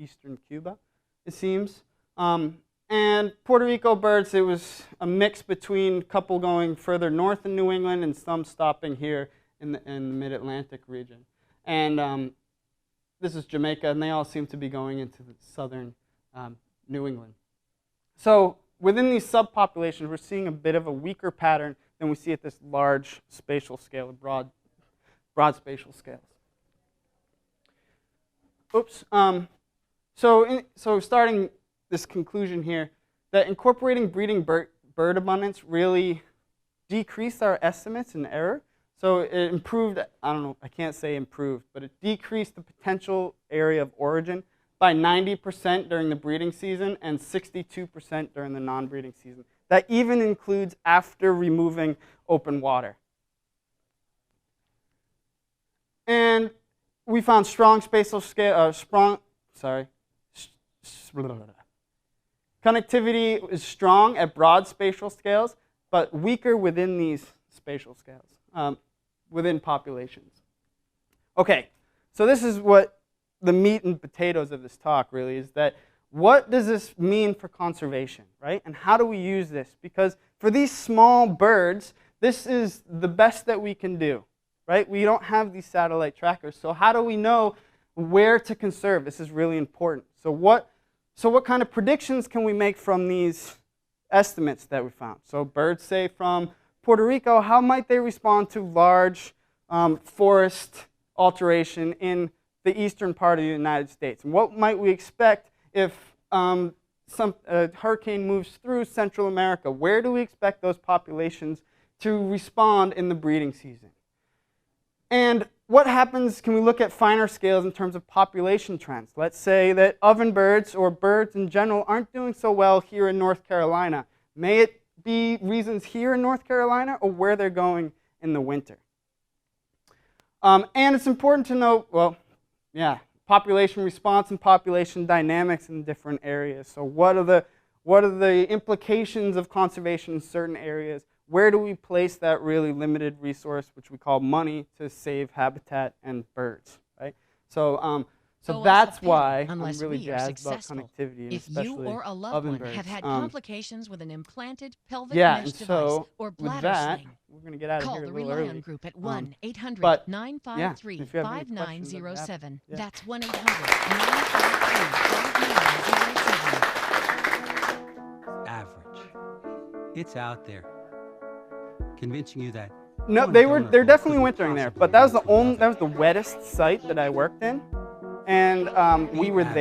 eastern Cuba, it seems. And Puerto Rico birds, it was a mix between a couple going further north in New England and some stopping here in the mid-Atlantic region. And this is Jamaica, and they all seem to be going into the southern New England. So within these subpopulations, we're seeing a bit of a weaker pattern than we see at this large spatial scale, broad spatial scales. Oops. So starting this conclusion here, that incorporating breeding bird abundance really decreased our estimates in error. So it improved, I don't know, I can't say improved, but it decreased the potential area of origin by 90% during the breeding season and 62% during the non-breeding season. That even includes after removing open water. And we found strong spatial scale, connectivity is strong at broad spatial scales, but weaker within these spatial scales, within populations. Okay, so this is what the meat and potatoes of this talk really is, that what does this mean for conservation, right? And how do we use this? Because for these small birds, this is the best that we can do, right? We don't have these satellite trackers, so how do we know where to conserve? This is really important. So what kind of predictions can we make from these estimates that we found? So birds, say, from Puerto Rico, how might they respond to large forest alteration in the eastern part of the United States? And what might we expect if some hurricane moves through Central America? Where do we expect those populations to respond in the breeding season? And what happens, can we look at finer scales in terms of population trends? Let's say that ovenbirds or birds in general aren't doing so well here in North Carolina. May it be reasons here in North Carolina or where they're going in the winter? And it's important to note, well, yeah, population response and population dynamics in different areas. So what are the implications of conservation in certain areas? Where do we place that really limited resource, which we call money, to save habitat and birds, right? So that's why I'm really jazzed about connectivity, and if especially you or a loved one ovenbirds. have had complications with an implanted pelvic Yeah, mesh and device so or with bladder that, sling, we're going to get out of call here a the little Rely early. On Group at but yeah, if 1-800-953-5907. you have any questions, I'd be happy. Yeah. That's 1-800-953-5907. Average. It's out there, convincing you that No, they're definitely wintering there, but that was the wettest site that I worked in, and we were there.